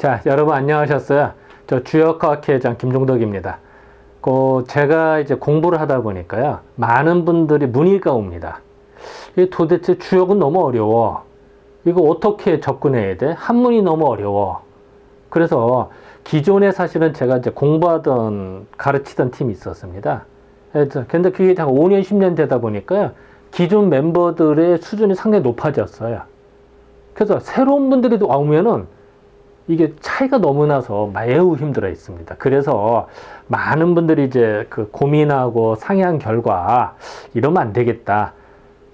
자, 여러분 안녕하셨어요? 저 주역학회장 김종덕입니다. 제가 이제 공부를 하다 보니까요, 많은 분들이 문의가 옵니다. 도대체 주역은 너무 어려워. 이거 어떻게 접근해야 돼? 한문이 너무 어려워. 그래서 기존에 사실은 제가 이제 공부하던, 가르치던 팀이 있었습니다. 근데 그게 한 5년, 10년 되다 보니까요, 기존 멤버들의 수준이 상당히 높아졌어요. 그래서 새로운 분들이 오면은 이게 차이가 너무 나서 매우 힘들어 있습니다. 그래서 많은 분들이 이제 고민하고 상의한 결과 이러면 안 되겠다.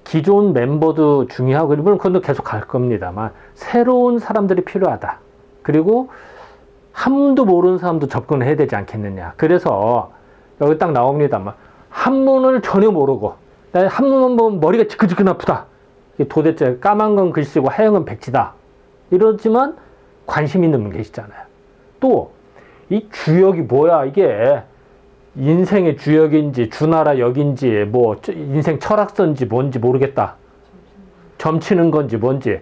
기존 멤버도 중요하고, 물론 그건 계속 갈 겁니다만, 새로운 사람들이 필요하다. 그리고 한문도 모르는 사람도 접근을 해야 되지 않겠느냐. 그래서 여기 딱 나옵니다만, 한문을 전혀 모르고, 한문만 보면 머리가 지끈지끈 아프다. 도대체 까만 건 글씨고 하얀 건 백지다. 이러지만 관심 있는 분 계시잖아요. 또 이 주역이 뭐야, 이게 인생의 주역인지 주나라 역인지 뭐 인생 철학서인지 뭔지 모르겠다. 점치는 건지 뭔지,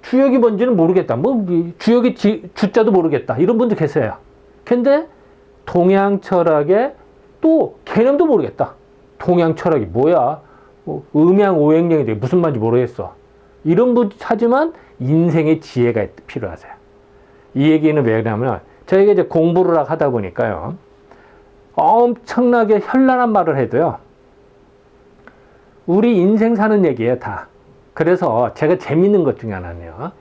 주역이 뭔지는 모르겠다. 뭐 주역이 주자도 모르겠다. 이런 분도 계세요. 근데 동양 철학의 또 개념도 모르겠다. 동양 철학이 뭐야? 뭐 음양 오행령이 무슨 말인지 모르겠어. 이런 분 하지만 인생의 지혜가 필요하세요. 이 얘기는 왜 그러냐면, 저희가 이제 공부를 하다 보니까요, 엄청나게 현란한 말을 해도요, 우리 인생 사는 얘기예요, 다. 그래서 제가 재밌는 것 중에 하나는요,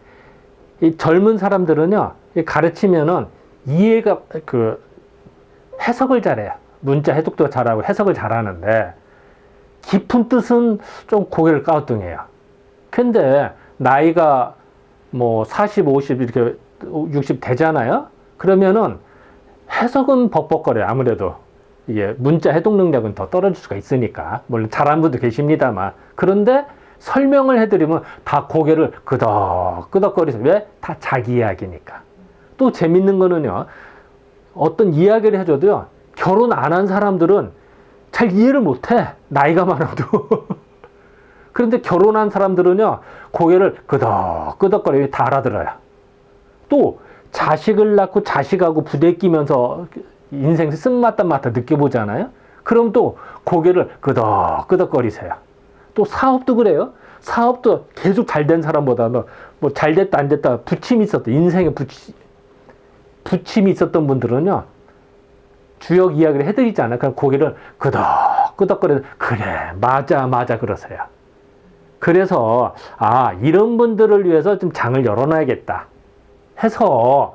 이 젊은 사람들은요, 가르치면은 이해가, 해석을 잘해요. 문자 해독도 잘하고 해석을 잘하는데, 깊은 뜻은 좀 고개를 까우뚱해요. 근데 나이가 뭐 40, 50 이렇게 60 되잖아요. 그러면은 해석은 벅벅거려요. 아무래도 이게 문자 해독 능력은 더 떨어질 수가 있으니까. 물론 잘하는 분도 계십니다만. 그런데 설명을 해드리면 다 고개를 끄덕끄덕거리세요. 왜? 다 자기 이야기니까. 또 재밌는 거는요, 어떤 이야기를 해줘도요, 결혼 안 한 사람들은 잘 이해를 못해. 나이가 많아도. 그런데 결혼한 사람들은요, 고개를 끄덕끄덕거리고 다 알아들어요. 또 자식을 낳고 자식하고 부대끼면서 인생 쓴맛 맛다 느껴보잖아요. 그럼 또 고개를 끄덕끄덕거리세요. 또 사업도 그래요. 사업도 계속 잘 된 사람보다는 뭐 잘 됐다 안 됐다 부침이 있었다, 인생에 부침이 있었던 분들은요, 주역 이야기를 해드리잖아요. 그럼 고개를 끄덕끄덕거리면서 그래 맞아 그러세요. 그래서 이런 분들을 위해서 좀 장을 열어놔야겠다 해서,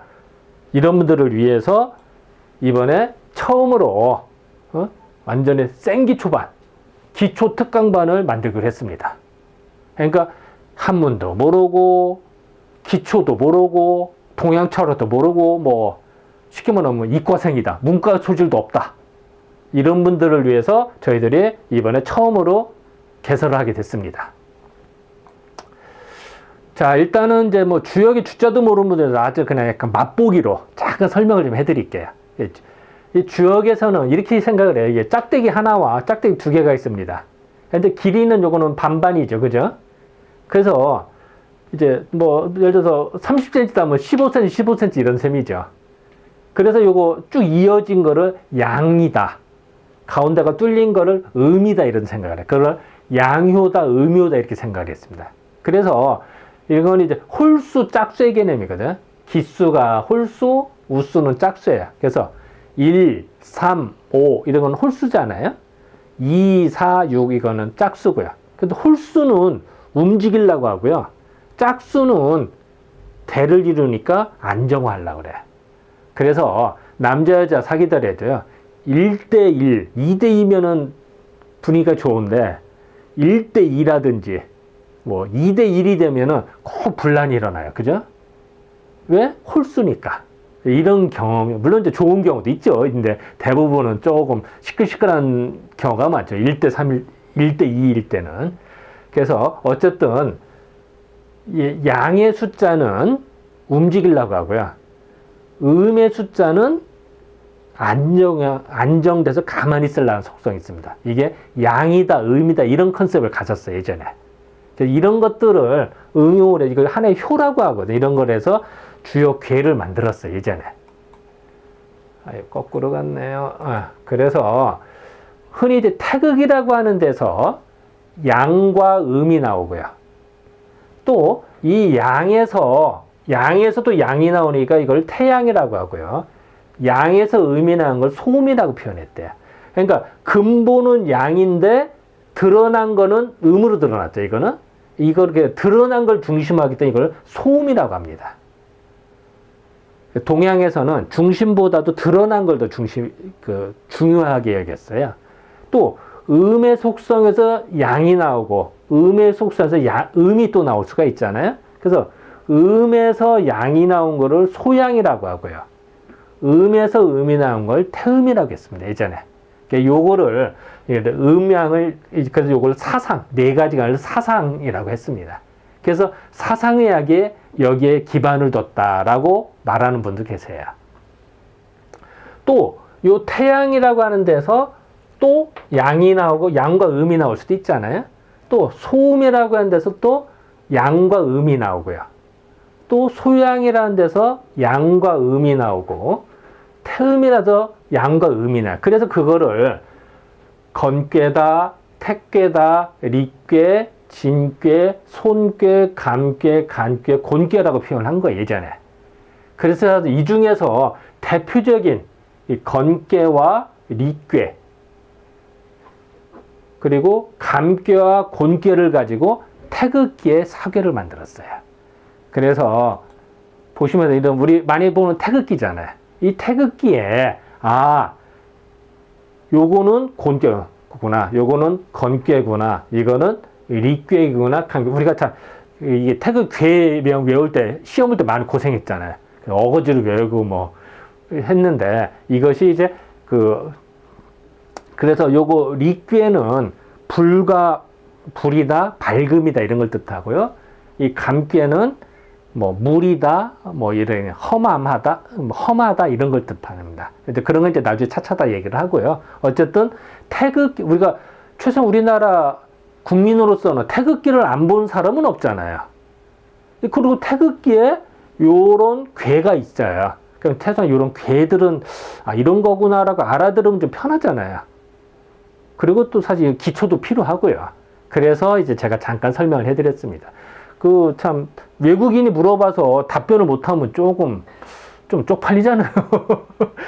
이런 분들을 위해서 이번에 처음으로 완전히 생기초반, 기초 특강반을 만들기로 했습니다. 그러니까 한문도 모르고 기초도 모르고 동양 철학도 모르고 뭐 쉽게 말하면 이과생이다, 문과 소질도 없다, 이런 분들을 위해서 저희들이 이번에 처음으로 개설을 하게 됐습니다. 자, 일단은 이제 뭐 주역이 주자도 모르는 분들은 아주 그냥 약간 맛보기로 잠깐 설명을 좀 해드릴게요. 이 주역에서는 이렇게 생각을 해요. 이게 짝대기 하나와 짝대기 두 개가 있습니다. 근데 길이는 요거는 반반이죠. 그죠? 그래서 이제 뭐 예를 들어서 30cm다 하면 15cm, 15cm 이런 셈이죠. 그래서 요거 쭉 이어진 거를 양이다, 가운데가 뚫린 거를 음이다, 이런 생각을 해요. 그걸 양효다, 음효다 이렇게 생각을 했습니다. 그래서 이건 이제 홀수 짝수의 개념이거든. 기수가 홀수, 우수는 짝수예요. 그래서 1, 3, 5 이런 건 홀수잖아요. 2, 4, 6 이거는 짝수고요. 근데 홀수는 움직이려고 하고요, 짝수는 대를 이루니까 안정화하려고 그래. 그래서 남자 여자 사귀더라도요, 1대1, 2대2면은 분위기가 좋은데 1대2라든지 뭐 2대1이 되면은 꼭 분란이 일어나요. 그죠? 왜? 홀수니까. 이런 경험이, 물론 이제 좋은 경우도 있죠. 근데 대부분은 조금 시끌시끌한 경우가 많죠. 1대3, 1대2일 때는. 그래서 어쨌든 양의 숫자는 움직이려고 하고요, 음의 숫자는 안정돼서 가만히 있으려는 속성이 있습니다. 이게 양이다, 음이다 이런 컨셉을 가졌어요, 예전에. 이런 것들을 응용을 해. 이걸 하나의 효라고 하거든. 이런 걸 해서 주요 괴를 만들었어요, 예전에. 거꾸로 갔네요. 그래서 흔히 이제 태극이라고 하는 데서 양과 음이 나오고요. 또 이 양에서도 양이 나오니까 이걸 태양이라고 하고요. 양에서 음이 나온 걸 소음이라고 표현했대요. 그러니까 근본은 양인데 드러난 거는 음으로 드러났죠. 이걸 드러난 걸 중심하기 때문에 이걸 소음이라고 합니다. 동양에서는 중심보다도 드러난 걸 더 중요하게 여겼어요. 또 음의 속성에서 양이 나오고 음의 속성에서 음이 또 나올 수가 있잖아요. 그래서 음에서 양이 나온 거를 소양이라고 하고요. 음에서 음이 나온 걸 태음이라고 했습니다. 예전에. 요거를 음양을 그래서 요걸 사상, 네 가지가 아니라 사상이라고 했습니다. 그래서 사상의학에 여기에 기반을 뒀다라고 말하는 분도 계세요. 또 요 태양이라고 하는 데서 또 양이 나오고 양과 음이 나올 수도 있잖아요. 또 소음이라고 하는 데서 또 양과 음이 나오고요. 또 소양이라는 데서 양과 음이 나오고 태음이라서 양과 음이 나요. 그래서 그거를 건괴다, 택괴다, 리괴, 진괴, 손괴, 감괴, 간괴, 곤괴라고 표현한 거예요, 예전에. 그래서 이 중에서 대표적인 이 건괴와 리괴, 그리고 감괴와 곤괴를 가지고 태극기의 사괴를 만들었어요. 그래서 보시면 이런 우리 많이 보는 태극기잖아요. 이 태극기에 요거는 곤괴구나, 요거는 건괴구나, 이거는 리괴구나, 감괴. 우리가 참 이게 태극괴명 외울 때 시험 볼 때 많이 고생했잖아요. 어거지로 외우고 뭐 했는데 이것이 이제 그래서 요거 리괴는 불이다, 밝음이다 이런 걸 뜻하고요. 이 감괴는 뭐 물이다, 뭐 이런 험하다 이런 걸 뜻합니다. 이제 그런 건 이제 나중에 차차다 얘기를 하고요. 어쨌든 태극기, 우리가 최소한 우리나라 국민으로서는 태극기를 안 본 사람은 없잖아요. 그리고 태극기에 요런 괴가 있어요. 그럼 최소한 요런 괴들은 이런 거구나라고 알아들으면 좀 편하잖아요. 그리고 또 사실 기초도 필요하고요. 그래서 이제 제가 잠깐 설명을 해드렸습니다. 참 외국인이 물어봐서 답변을 못하면 조금 좀 쪽팔리잖아요.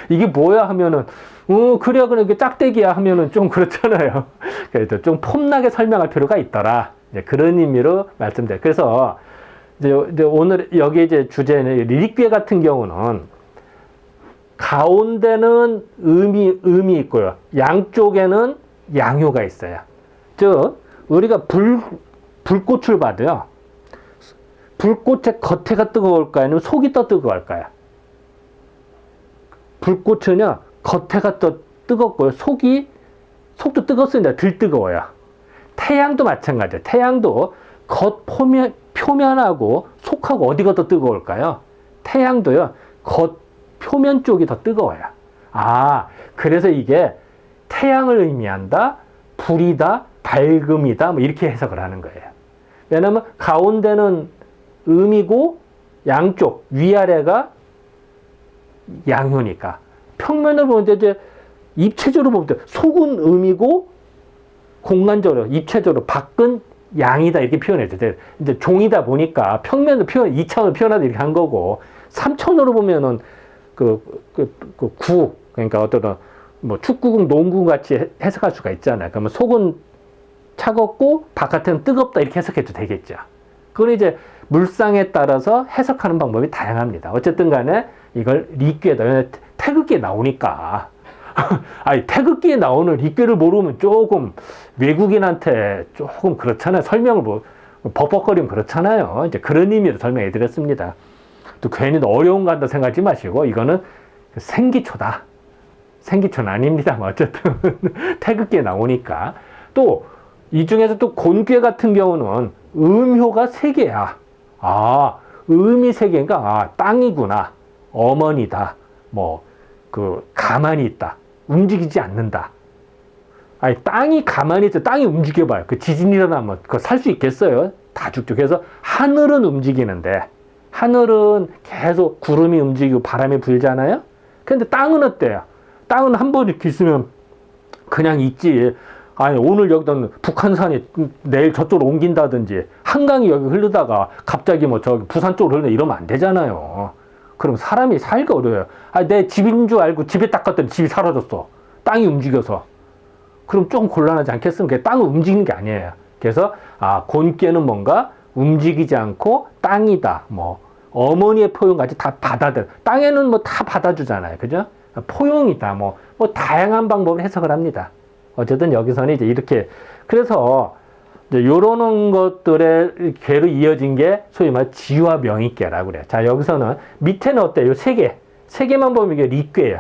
이게 뭐야 하면은 그래 이게 짝대기야 하면은 좀 그렇잖아요. 그래서 좀 폼나게 설명할 필요가 있더라. 이제 그런 의미로 말씀드려요. 그래서 이제 오늘 여기 이제 주제는 리릭괴 같은 경우는 가운데는 음이 있고요. 양쪽에는 양효가 있어요. 즉 우리가 불꽃을 봐도요. 불꽃의 겉에가 뜨거울까요? 아니면 속이 더 뜨거울까요? 불꽃은요, 겉에가 더 뜨겁고요. 속도 뜨겁습니다. 덜 뜨거워요. 태양도 마찬가지예요. 태양도 겉 표면하고 속하고 어디가 더 뜨거울까요? 태양도요, 겉 표면 쪽이 더 뜨거워요. 그래서 이게 태양을 의미한다, 불이다, 밝음이다, 뭐 이렇게 해석을 하는 거예요. 왜냐하면 가운데는 음이고 양쪽 위아래가 양효니까. 평면을 보는데 이제 입체적으로 보면 속은 음이고 공간적으로 입체적으로 밖은 양이다 이렇게 표현해도 돼. 이제 종이다 보니까 평면을 2차원을 표현하다 이렇게 한 거고 3차원으로 보면은 그러니까 어떤 뭐 축구공, 농구 같이 해석할 수가 있잖아요. 그러면 속은 차갑고 바깥은 뜨겁다 이렇게 해석해도 되겠죠. 그건 이제 물상에 따라서 해석하는 방법이 다양합니다. 어쨌든 간에 이걸 리괴다. 태극기에 나오니까. 태극기에 나오는 리괴를 모르면 조금 외국인한테 조금 그렇잖아요. 설명을 벅벅거리면 그렇잖아요. 이제 그런 의미로 설명해 드렸습니다. 또 괜히 어려운 거 한다 생각하지 마시고 이거는 생기초다. 생기초는 아닙니다. 어쨌든 태극기에 나오니까. 또 이 중에서 또 곤괴 같은 경우는 음효가 3개야. 음이 3개인가? 땅이구나. 어머니다. 가만히 있다. 움직이지 않는다. 땅이 가만히 있어. 땅이 움직여봐요. 지진이 일어나면 그거 살 수 있겠어요? 다 죽죠. 그래서 하늘은 움직이는데, 하늘은 계속 구름이 움직이고 바람이 불잖아요. 근데 땅은 어때요? 땅은 한 번 이렇게 있으면 그냥 있지. 아니, 오늘 여기다 북한산이 내일 저쪽으로 옮긴다든지, 한강이 여기 흐르다가 갑자기 뭐 저기 부산 쪽으로 흐르는 이러면 안 되잖아요. 그럼 사람이 살기가 어려워요. 아, 내 집인 줄 알고 집에 딱 갔더니 집이 사라졌어. 땅이 움직여서. 그럼 조금 곤란하지 않겠습니까? 땅은 움직이는 게 아니에요. 그래서, 곤괴는 뭔가 움직이지 않고 땅이다. 뭐, 어머니의 포용까지 다 받아들. 땅에는 뭐 다 받아주잖아요. 그죠? 포용이다. 뭐 다양한 방법을 해석을 합니다. 어쨌든 여기서는 이제 이렇게. 그래서, 요런 것들의 괴로 이어진 게 소위 말 지와 명의괴라고 그래요. 자, 여기서는 밑에는 어때요? 요 세 개. 세 개만 보면 이게 리괴예요.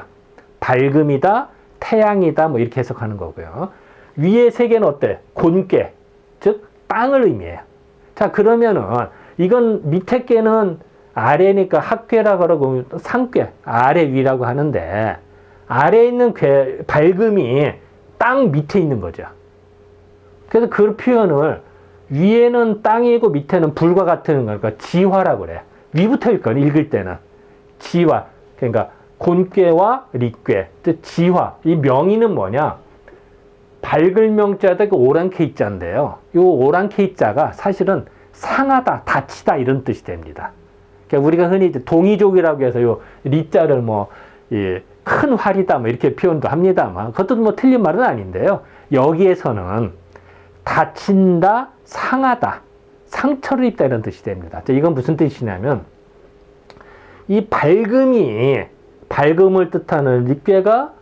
밝음이다, 태양이다, 뭐 이렇게 해석하는 거고요. 위에 세 개는 어때? 곤괴. 즉, 땅을 의미해요. 자, 그러면은 이건 밑에 괴는 아래니까 합괴라고 그러고 상괴, 아래 위라고 하는데 아래에 있는 괴, 밝음이 땅 밑에 있는 거죠. 그래서 그 표현을 위에는 땅이고 밑에는 불과 같은 거니까 지화라고 그래요. 위부터 읽을 때는 지화. 그러니까 곤괴와 리괴, 즉 지화. 이 명의는 뭐냐? 밝을 명자다 그 오란 K자인데요. 이 오란 K자가 사실은 상하다, 다치다 이런 뜻이 됩니다. 그러니까 우리가 흔히 이제 동이족이라고 해서 요 리자를 뭐 큰 활이다 뭐 이렇게 표현도 합니다만 그것도 뭐 틀린 말은 아닌데요. 여기에서는 다친다, 상하다, 상처를 입다 이런 뜻이 됩니다. 이건 무슨 뜻이냐면 이 밝음을 뜻하는 리괴가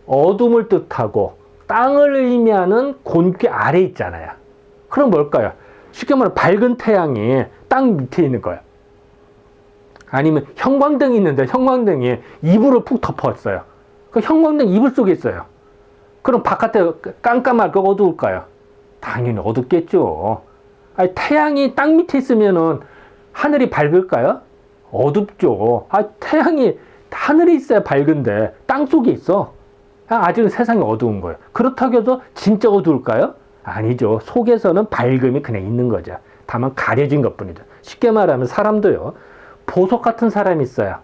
어둠을 뜻하고 땅을 의미하는 곤괴 아래 있잖아요. 그럼 뭘까요? 쉽게 말하면 밝은 태양이 땅 밑에 있는 거예요. 아니면 형광등이 있는데 형광등이 이불을 푹 덮었어요. 그 형광등 이불 속에 있어요. 그럼 바깥에 깜깜할까 어두울까요? 당연히 어둡겠죠. 아니, 태양이 땅 밑에 있으면은 하늘이 밝을까요? 어둡죠. 태양이 하늘에 있어야 밝은데 땅 속에 있어. 아직은 세상이 어두운 거예요. 그렇다고 해서 진짜 어두울까요? 아니죠. 속에서는 밝음이 그냥 있는 거죠. 다만 가려진 것뿐이죠. 쉽게 말하면 사람도요. 보석 같은 사람이 있어요.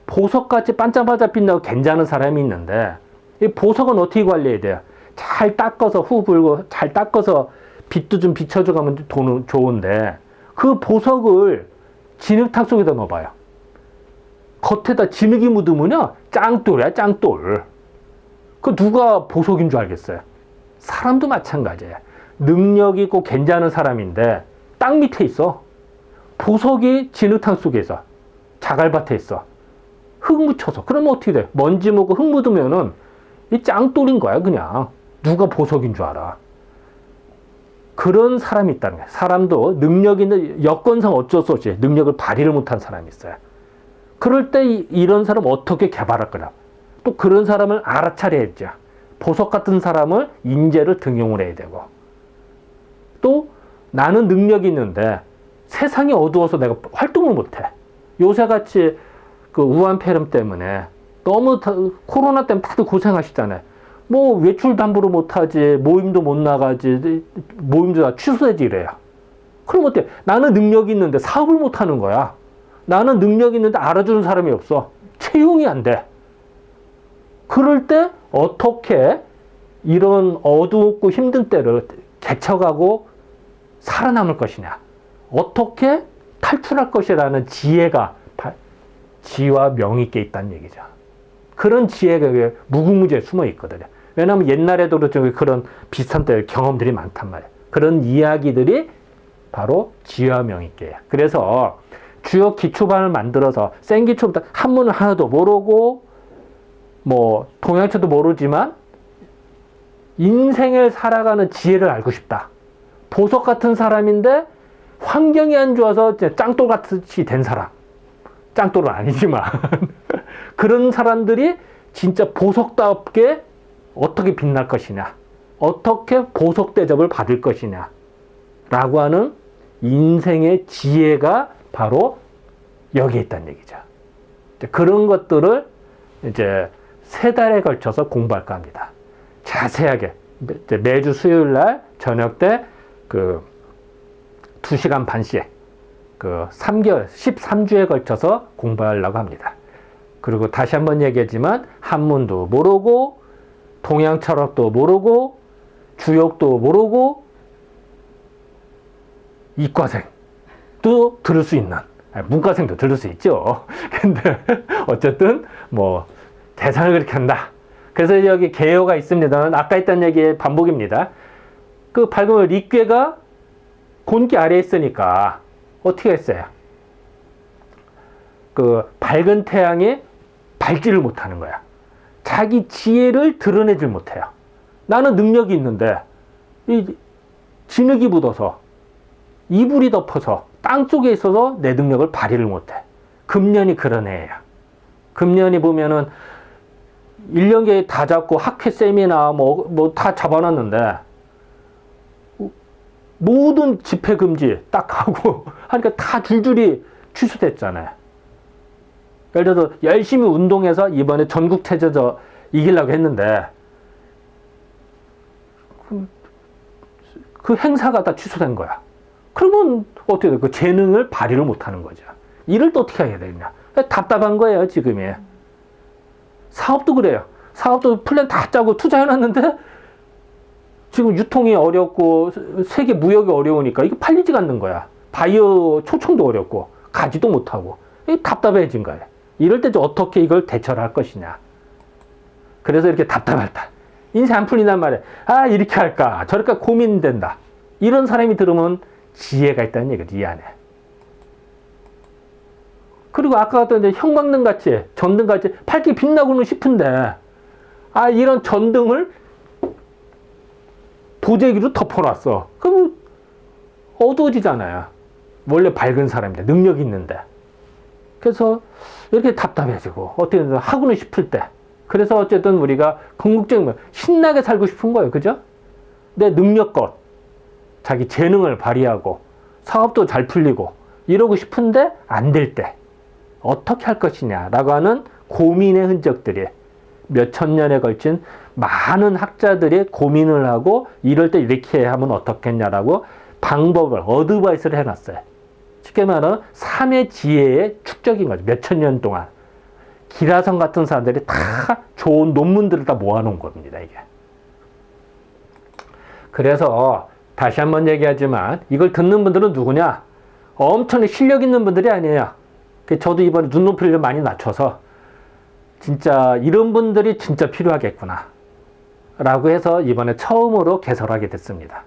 보석같이 반짝반짝 빛나고 괜찮은 사람이 있는데 이 보석은 어떻게 관리해야 돼요? 잘 닦아서 후 불고 잘 닦아서 빛도 좀 비춰줘 가면 좋은데 그 보석을 진흙탕 속에다 넣어봐요. 겉에다 진흙이 묻으면요 짱돌이야 짱돌. 그 누가 보석인 줄 알겠어요? 사람도 마찬가지예요. 능력 있고 괜찮은 사람인데 땅 밑에 있어. 보석이 진흙탕 속에 있어. 자갈밭에 있어. 흙 묻혀서. 그러면 어떻게 돼? 먼지 묻고 흙 묻으면은 이 짱돌인 거야 그냥. 누가 보석인 줄 알아. 그런 사람이 있다는 거야. 사람도 능력 있는 여건상 어쩔 수 없이 능력을 발휘를 못한 사람이 있어요. 그럴 때 이런 사람 어떻게 개발할 거냐. 또 그런 사람을 알아차려야죠. 보석 같은 사람을 인재를 등용을 해야 되고 또 나는 능력이 있는데 세상이 어두워서 내가 활동을 못해. 요새같이 그 우한폐렴 때문에 너무 코로나 때문에 다들 고생하시잖아요. 뭐 외출도 함부로 못하지, 모임도 못 나가지, 모임도 다 취소되지 이래요. 그럼 어때? 나는 능력이 있는데 사업을 못하는 거야. 나는 능력이 있는데 알아주는 사람이 없어. 채용이 안 돼. 그럴 때 어떻게 이런 어둡고 힘든 때를 개척하고 살아남을 것이냐. 어떻게 탈출할 것이라는 지혜가 지와 명의께 있다는 얘기죠. 그런 지혜가 무궁무진에 숨어 있거든요. 왜냐하면 옛날에도 그런 비슷한 때 경험들이 많단 말이에요. 그런 이야기들이 바로 지와 명의께예요. 그래서 주요 기초반을 만들어서 센 기초부터 한문을 하나도 모르고 뭐 동양초도 모르지만 인생을 살아가는 지혜를 알고 싶다. 보석 같은 사람인데 환경이 안 좋아서 짱돌 같이 된 사람. 짱돌은 아니지만 그런 사람들이 진짜 보석답게 어떻게 빛날 것이냐, 어떻게 보석 대접을 받을 것이냐 라고 하는 인생의 지혜가 바로 여기에 있다는 얘기죠. 그런 것들을 이제 3달에 걸쳐서 공부할까 합니다. 자세하게 매주 수요일 날 저녁 때 그 2시간 반씩 3개월, 13주에 걸쳐서 공부하려고 합니다. 그리고 다시 한번 얘기했지만 한문도 모르고 동양 철학도 모르고 주역도 모르고 이과생도 들을 수 있는, 문과생도 들을 수 있죠. 근데 어쨌든 뭐 계산을 그렇게 한다. 그래서 여기 개요가 있습니다. 아까 했던 얘기의 반복입니다. 밝으면 리괴가 곤기 아래에 있으니까 어떻게 했어요? 밝은 태양에 밝지를 못하는 거야. 자기 지혜를 드러내질 못해요. 나는 능력이 있는데 이 진흙이 묻어서 이불이 덮어서 땅 속에 있어서 내 능력을 발휘를 못해. 금년이 그런 애예요. 금년이 보면은 1년계 다 잡고 학회 세미나 뭐 다 잡아놨는데 모든 집회 금지 딱 하고 하니까 다 줄줄이 취소됐잖아요. 예를 들어서 열심히 운동해서 이번에 전국체제저 이기려고 했는데 그 행사가 다 취소된 거야. 그러면 어떻게 돼? 그 재능을 발휘를 못하는 거죠. 일을 또 어떻게 해야 되냐? 답답한 거예요, 지금이. 사업도 그래요. 사업도 플랜 다 짜고 투자해놨는데 지금 유통이 어렵고 세계 무역이 어려우니까 이게 팔리지가 않는 거야. 바이오 초청도 어렵고 가지도 못하고 답답해진 거예요. 이럴 때 어떻게 이걸 대처를 할 것이냐. 그래서 이렇게 답답할 때 인생 안 풀린단 말이에요. 아, 이렇게 할까 저럴까 고민된다. 이런 사람이 들으면 지혜가 있다는 얘기지, 이 안에. 그리고 아까 같은 이제 형광등같이 전등같이 밝게 빛나고는 싶은데 이런 전등을 도제기로 덮어놨어. 그럼 어두워지잖아요. 원래 밝은 사람인데 능력이 있는데. 그래서 이렇게 답답해지고 어떻게 하고는 싶을 때. 그래서 어쨌든 우리가 궁극적인 신나게 살고 싶은 거예요. 그죠? 내 능력껏 자기 재능을 발휘하고 사업도 잘 풀리고 이러고 싶은데 안 될 때 어떻게 할 것이냐라고 하는 고민의 흔적들이 몇천 년에 걸친 많은 학자들이 고민을 하고 이럴 때 이렇게 하면 어떻겠냐라고 방법을 어드바이스를 해놨어요. 쉽게 말하면 삶의 지혜의 축적인 거죠. 몇천 년 동안 기라성 같은 사람들이 다 좋은 논문들을 다 모아놓은 겁니다. 이게. 그래서 다시 한번 얘기하지만 이걸 듣는 분들은 누구냐? 엄청 실력 있는 분들이 아니에요. 저도 이번에 눈높이를 좀 많이 낮춰서 진짜 이런 분들이 진짜 필요하겠구나 라고 해서 이번에 처음으로 개설하게 됐습니다.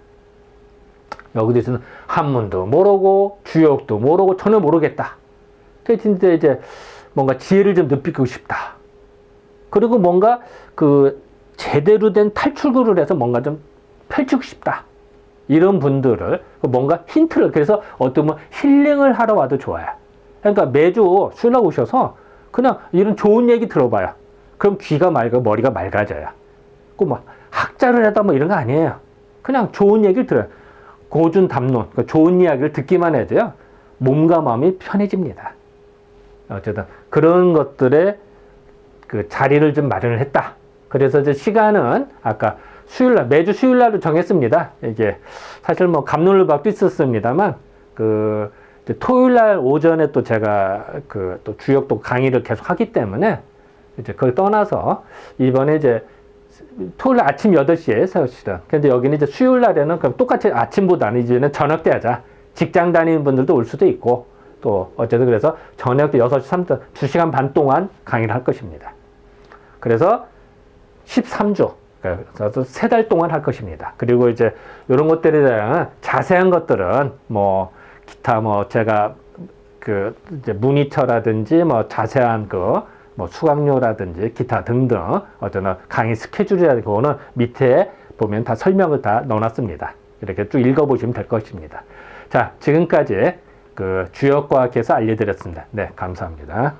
여기서는 한문도 모르고 주역도 모르고 전혀 모르겠다. 그래서 진짜 이제 뭔가 지혜를 좀 느끼고 싶다. 그리고 뭔가 제대로 된 탈출구를 해서 뭔가 좀 펼치고 싶다. 이런 분들을 뭔가 힌트를, 그래서 어떤 힐링을 하러 와도 좋아요. 그러니까 매주 수요일날 오셔서 그냥 이런 좋은 얘기 들어봐요. 그럼 귀가 맑고 머리가 맑아져요. 학자를 하다 이런 거 아니에요. 그냥 좋은 얘기를 들어요. 고준담론, 좋은 이야기를 듣기만 해도요, 몸과 마음이 편해집니다. 어쨌든 그런 것들의 자리를 좀 마련을 했다. 그래서 이제 시간은 아까 수요일날, 매주 수요일날로 정했습니다. 이게 사실 갑론을박도 있었습니다만 토요일날 오전에 또 제가 또 주역도 강의를 계속 하기 때문에 이제 그걸 떠나서 이번에 이제 토요일 아침 8시에 사실은. 근데 여기는 이제 수요일 날에는 그럼 똑같이 아침보다는 이제는 저녁 때 하자. 직장 다니는 분들도 올 수도 있고 또 어쨌든 그래서 저녁 때 6시 3분 2시간 반 동안 강의를 할 것입니다. 그래서 13주. 그래서 3달 동안 할 것입니다. 그리고 이제 이런 것들에 대한 자세한 것들은 기타 제가 이제 문의처라든지 자세한 수강료라든지 기타 등등 어떤 강의 스케줄이라든지 그거는 밑에 보면 다 설명을 다 넣어놨습니다. 이렇게 쭉 읽어보시면 될 것입니다. 자, 지금까지 주역과학에서 알려드렸습니다. 네, 감사합니다.